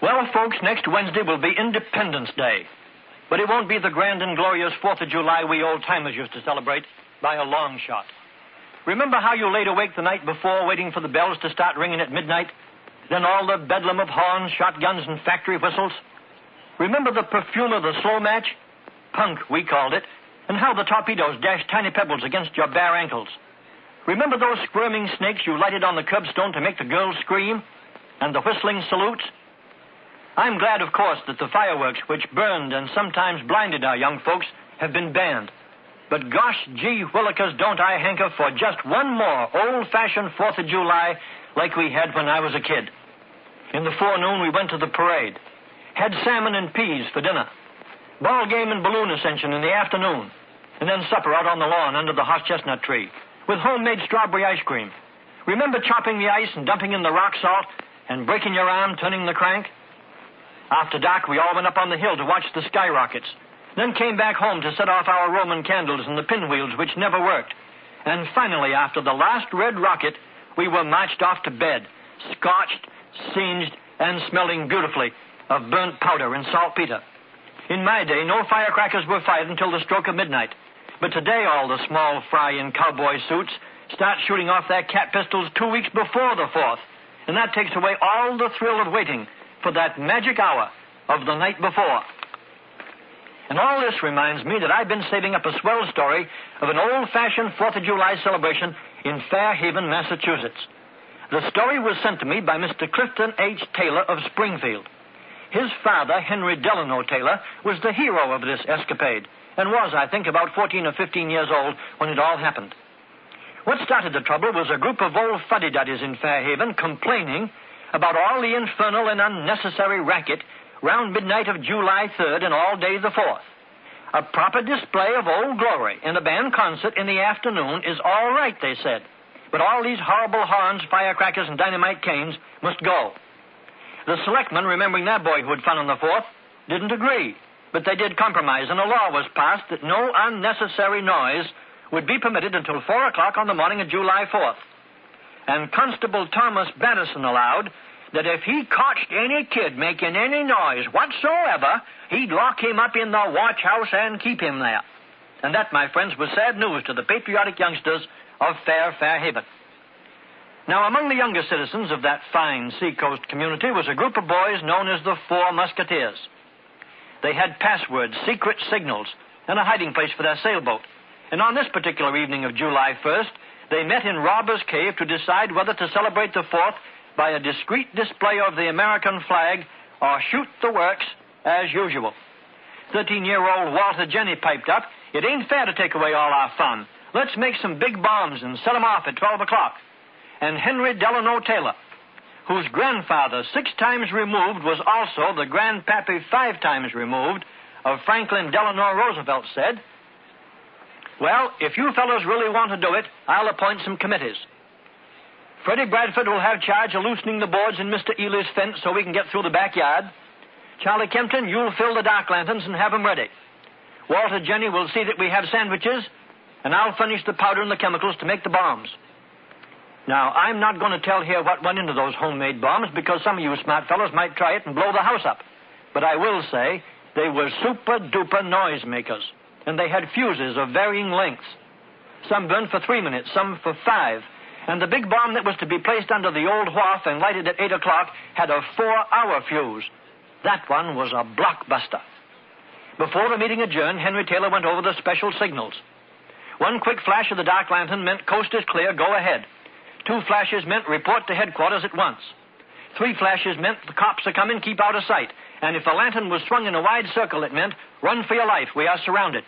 Well, folks, next Wednesday will be Independence Day. But it won't be the grand and glorious 4th of July we old-timers used to celebrate by a long shot. Remember how you laid awake the night before waiting for the bells to start ringing at midnight? Then all the bedlam of horns, shotguns, and factory whistles? Remember the perfume of the slow match? Punk, we called it. And how the torpedoes dashed tiny pebbles against your bare ankles? Remember those squirming snakes you lighted on the curbstone to make the girls scream? And the whistling salutes? I'm glad, of course, that the fireworks, which burned and sometimes blinded our young folks, have been banned. But gosh, gee willikers, don't I hanker for just one more old-fashioned 4th of July like we had when I was a kid. In the forenoon, we went to the parade. Had salmon and peas for dinner. Ball game and balloon ascension in the afternoon. And then supper out on the lawn under the hot chestnut tree with homemade strawberry ice cream. Remember chopping the ice and dumping in the rock salt and breaking your arm turning the crank? After dark, we all went up on the hill to watch the skyrockets. Then came back home to set off our Roman candles and the pinwheels, which never worked. And finally, after the last red rocket, we were marched off to bed, scorched, singed, and smelling beautifully of burnt powder and saltpeter. In my day, no firecrackers were fired until the stroke of midnight. But today, all the small fry in cowboy suits start shooting off their cat pistols 2 weeks before the 4th. And that takes away all the thrill of waiting for that magic hour of the night before. And all this reminds me that I've been saving up a swell story of an old-fashioned 4th of July celebration in Fairhaven, Massachusetts. The story was sent to me by Mr. Clifton H. Taylor of Springfield. His father, Henry Delano Taylor, was the hero of this escapade and was, I think, about 14 or 15 years old when it all happened. What started the trouble was a group of old fuddy-duddies in Fairhaven complaining about all the infernal and unnecessary racket round midnight of July 3rd and all day the 4th. A proper display of Old Glory and a band concert in the afternoon is all right, they said. But all these horrible horns, firecrackers, and dynamite canes must go. The selectmen, remembering their boyhood fun on the 4th, didn't agree. But they did compromise, and a law was passed that no unnecessary noise would be permitted until 4 o'clock on the morning of July 4th. And Constable Thomas Battison allowed that if he cotched any kid making any noise whatsoever, he'd lock him up in the watch house and keep him there. And that, my friends, was sad news to the patriotic youngsters of Fairhaven. Now, among the younger citizens of that fine seacoast community was a group of boys known as the Four Musketeers. They had passwords, secret signals, and a hiding place for their sailboat. And on this particular evening of July 1st, they met in Robber's Cave to decide whether to celebrate the 4th by a discreet display of the American flag or shoot the works as usual. 13-year-old Walter Jenny piped up, "It ain't fair to take away all our fun. Let's make some big bombs and set them off at 12 o'clock. And Henry Delano Taylor, whose grandfather 6 times removed was also the grandpappy 5 times removed of Franklin Delano Roosevelt, said, "Well, if you fellows really want to do it, I'll appoint some committees. Freddie Bradford will have charge of loosening the boards in Mr. Ely's fence so we can get through the backyard. Charlie Kempton, you'll fill the dark lanterns and have them ready. Walter Jenny will see that we have sandwiches, and I'll furnish the powder and the chemicals to make the bombs." Now, I'm not going to tell here what went into those homemade bombs because some of you smart fellows might try it and blow the house up. But I will say they were super-duper noisemakers, and they had fuses of varying lengths. Some burned for 3 minutes, some for 5. And the big bomb that was to be placed under the old wharf and lighted at 8 o'clock had a 4-hour fuse. That one was a blockbuster. Before the meeting adjourned, Henry Taylor went over the special signals. 1 quick flash of the dark lantern meant coast is clear, go ahead. 2 flashes meant report to headquarters at once. 3 flashes meant the cops are coming, keep out of sight. And if the lantern was swung in a wide circle, it meant run for your life, we are surrounded.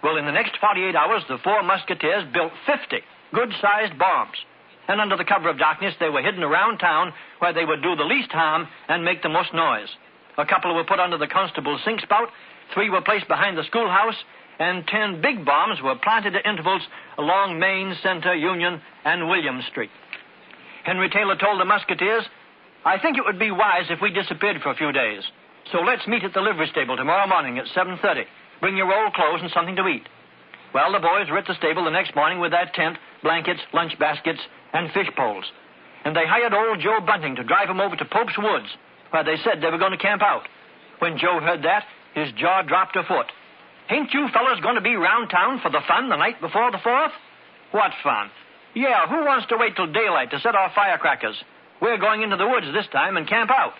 Well, in the next 48 hours, the Four Musketeers built 50 good-sized bombs. And under the cover of darkness, they were hidden around town where they would do the least harm and make the most noise. A couple were put under the constable's sink spout, 3 were placed behind the schoolhouse, and 10 big bombs were planted at intervals along Main, Center, Union, and William Street. Henry Taylor told the Musketeers, "I think it would be wise if we disappeared for a few days. So let's meet at the livery stable tomorrow morning at 7:30. Bring your old clothes and something to eat." Well, the boys were at the stable the next morning with their tent, blankets, lunch baskets, and fish poles. And they hired old Joe Bunting to drive them over to Pope's Woods Why, they said they were going to camp out. When Joe heard that, his jaw dropped a foot. Ain't you fellas going to be round town for the fun the night before the 4th? What fun? Yeah, who wants to wait till daylight to set off firecrackers? We're going into the woods this time and camp out.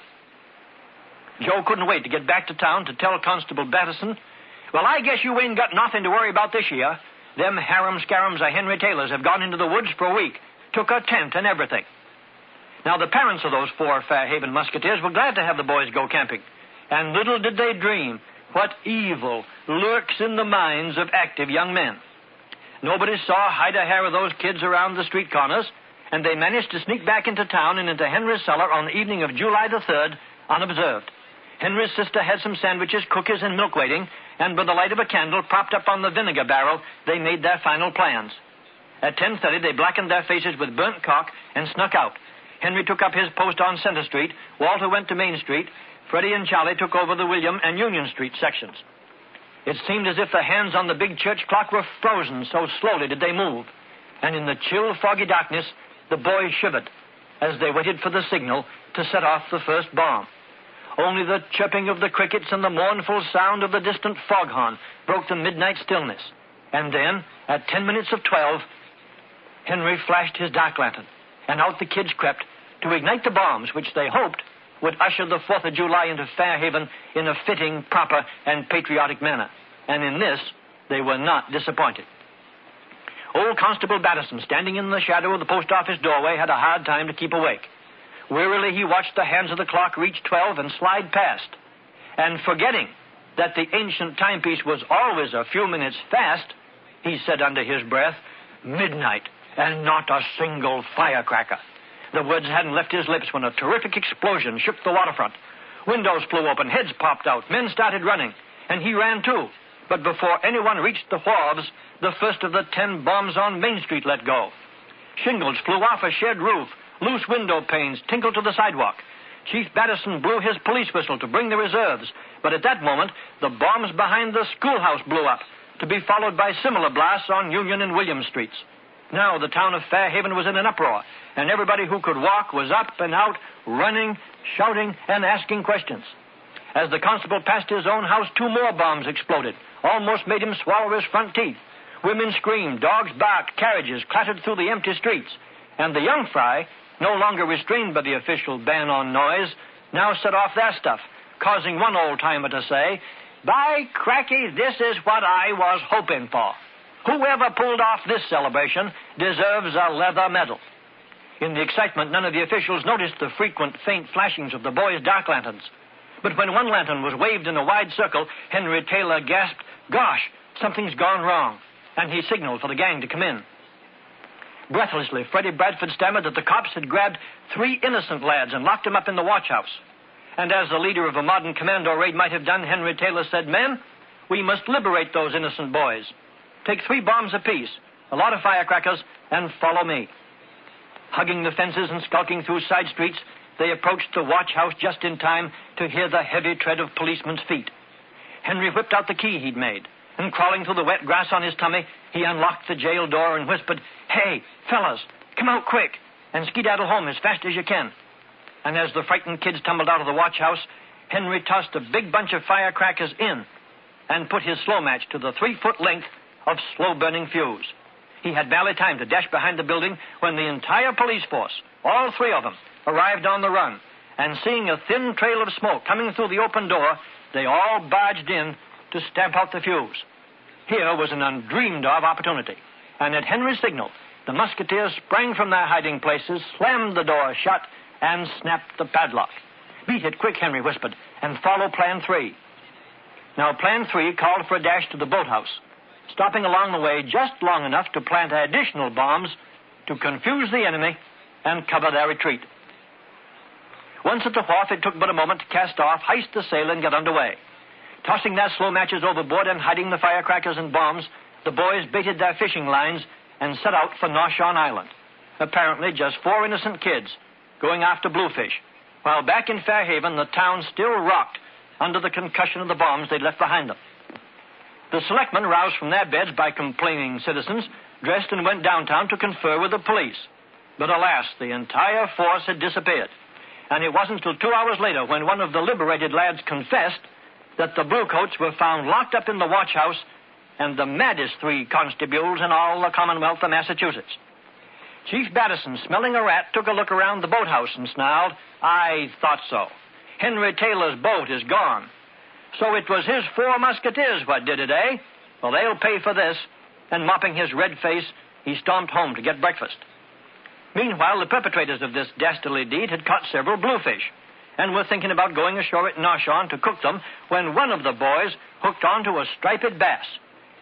Joe couldn't wait to get back to town to tell Constable Batterson, well, I guess you ain't got nothing to worry about this year. Them harum-scarums of Henry Taylors have gone into the woods for a week, took a tent and everything. Now, the parents of those 4 Fairhaven musketeers were glad to have the boys go camping. And little did they dream what evil lurks in the minds of active young men. Nobody saw hide a hair of those kids around the street corners, and they managed to sneak back into town and into Henry's cellar on the evening of July the 3rd, unobserved. Henry's sister had some sandwiches, cookies, and milk waiting, and by the light of a candle propped up on the vinegar barrel, they made their final plans. At 10:30, they blackened their faces with burnt cork and snuck out. Henry took up his post on Center Street, Walter went to Main Street, Freddie and Charlie took over the William and Union Street sections. It seemed as if the hands on the big church clock were frozen, so slowly did they move. And in the chill, foggy darkness, the boys shivered as they waited for the signal to set off the first bomb. Only the chirping of the crickets and the mournful sound of the distant foghorn broke the midnight stillness. And then, at 10 minutes of 12, Henry flashed his dark lantern, and out the kids crept to ignite the bombs, which they hoped would usher the 4th of July into Fairhaven in a fitting, proper, and patriotic manner. And in this, they were not disappointed. Old Constable Batterson, standing in the shadow of the post office doorway, had a hard time to keep awake. Wearily, he watched the hands of the clock reach 12 and slide past. And forgetting that the ancient timepiece was always a few minutes fast, he said under his breath, "Midnight, and not a single firecracker." The words hadn't left his lips when a terrific explosion shook the waterfront. Windows flew open, heads popped out, men started running, and he ran too. But before anyone reached the wharves, the first of the 10 bombs on Main Street let go. Shingles flew off a shed roof, loose window panes tinkled to the sidewalk. Chief Batterson blew his police whistle to bring the reserves, but at that moment, the bombs behind the schoolhouse blew up, to be followed by similar blasts on Union and William Streets. Now the town of Fairhaven was in an uproar, and everybody who could walk was up and out, running, shouting, and asking questions. As the constable passed his own house, 2 more bombs exploded, almost made him swallow his front teeth. Women screamed, dogs barked, carriages clattered through the empty streets, and the young fry, no longer restrained by the official ban on noise, now set off their stuff, causing one old-timer to say, "By cracky, this is what I was hoping for. Whoever pulled off this celebration deserves a leather medal." In the excitement, none of the officials noticed the frequent faint flashings of the boys' dark lanterns. But when one lantern was waved in a wide circle, Henry Taylor gasped, "Gosh, something's gone wrong," and he signaled for the gang to come in. Breathlessly, Freddie Bradford stammered that the cops had grabbed 3 innocent lads and locked them up in the watch house. And as the leader of a modern commando raid might have done, Henry Taylor said, "Men, we must liberate those innocent boys. Take 3 bombs apiece, a lot of firecrackers, and follow me." Hugging the fences and skulking through side streets, they approached the watch house just in time to hear the heavy tread of policemen's feet. Henry whipped out the key he'd made, and crawling through the wet grass on his tummy, he unlocked the jail door and whispered, "Hey, fellas, come out quick and skedaddle home as fast as you can." And as the frightened kids tumbled out of the watch house, Henry tossed a big bunch of firecrackers in and put his slow match to the 3-foot length of slow-burning fuse. He had barely time to dash behind the building when the entire police force, all 3 of them, arrived on the run, and seeing a thin trail of smoke coming through the open door, they all barged in to stamp out the fuse. Here was an undreamed-of opportunity, and at Henry's signal, the musketeers sprang from their hiding places, slammed the door shut, and snapped the padlock. "Beat it quick," Henry whispered, "and follow Plan 3. Now, Plan 3 called for a dash to the boathouse, stopping along the way just long enough to plant additional bombs to confuse the enemy and cover their retreat. Once at the wharf, it took but a moment to cast off, hoist the sail, and get underway. Tossing their slow matches overboard and hiding the firecrackers and bombs, the boys baited their fishing lines and set out for Noshawn Island. Apparently just 4 innocent kids going after bluefish, while back in Fairhaven, the town still rocked under the concussion of the bombs they'd left behind them. The selectmen, roused from their beds by complaining citizens, dressed and went downtown to confer with the police. But alas, the entire force had disappeared. And it wasn't till 2 hours later when one of the liberated lads confessed that the bluecoats were found locked up in the watch house and the maddest 3 constables in all the Commonwealth of Massachusetts. Chief Battison, smelling a rat, took a look around the boathouse and snarled, "I thought so. Henry Taylor's boat is gone. So it was his 4 musketeers what did it, eh? Well, they'll pay for this." And mopping his red face, he stomped home to get breakfast. Meanwhile, the perpetrators of this dastardly deed had caught several bluefish and were thinking about going ashore at Noshon to cook them when one of the boys hooked onto a striped bass.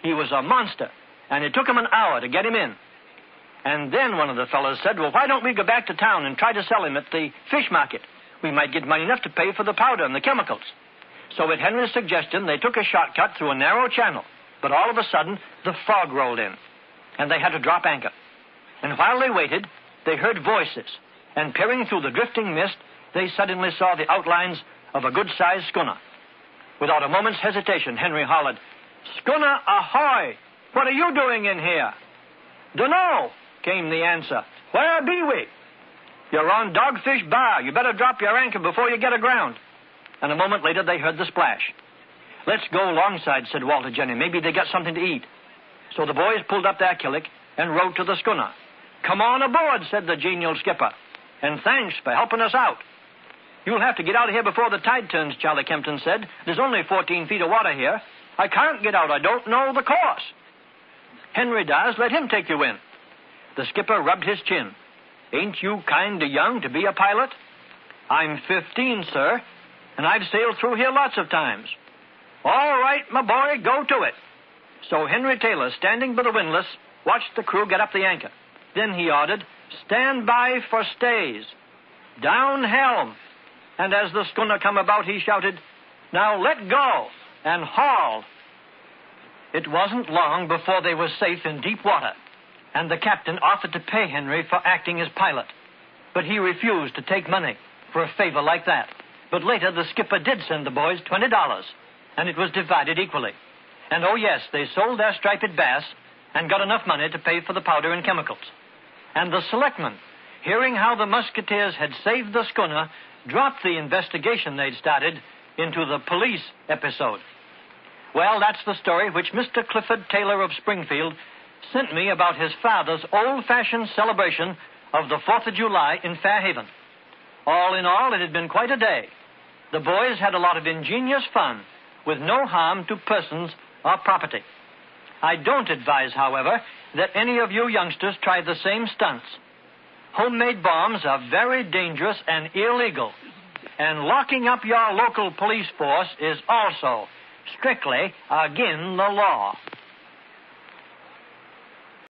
He was a monster, and it took him an hour to get him in. And then one of the fellows said, "Well, why don't we go back to town and try to sell him at the fish market? We might get money enough to pay for the powder and the chemicals." So at Henry's suggestion, they took a shortcut through a narrow channel. But all of a sudden, the fog rolled in, and they had to drop anchor. And while they waited, they heard voices, and peering through the drifting mist, they suddenly saw the outlines of a good-sized schooner. Without a moment's hesitation, Henry hollered, "Schooner ahoy! What are you doing in here?" "Dunno," came the answer. "Where be we?" "You're on Dogfish Bar. You better drop your anchor before you get aground." And a moment later, they heard the splash. "Let's go alongside," said Walter Jennings. "Maybe they got something to eat." So the boys pulled up their killick and rowed to the schooner. "Come on aboard," said the genial skipper, "and thanks for helping us out." "You'll have to get out of here before the tide turns," Charlie Kempton said. "There's only 14 feet of water here. I can't get out. I don't know the course." "Henry does. Let him take you in." The skipper rubbed his chin. "Ain't you kind of young to be a pilot?" "I'm 15, sir, and I've sailed through here lots of times." "All right, my boy, go to it." So Henry Taylor, standing by the windlass, watched the crew get up the anchor. Then he ordered, "Stand by for stays. Down helm." And as the schooner come about, he shouted, "Now let go and haul." It wasn't long before they were safe in deep water, and the captain offered to pay Henry for acting as pilot. But he refused to take money for a favor like that. But later, the skipper did send the boys $20, and it was divided equally. And oh yes, they sold their striped bass and got enough money to pay for the powder and chemicals. And the selectmen, hearing how the musketeers had saved the schooner, dropped the investigation they'd started into the police episode. Well, that's the story which Mr. Clifford Taylor of Springfield sent me about his father's old-fashioned celebration of the 4th of July in Fairhaven. All in all, it had been quite a day. The boys had a lot of ingenious fun with no harm to persons or property. I don't advise, however, that any of you youngsters try the same stunts. Homemade bombs are very dangerous and illegal, and locking up your local police force is also strictly against the law.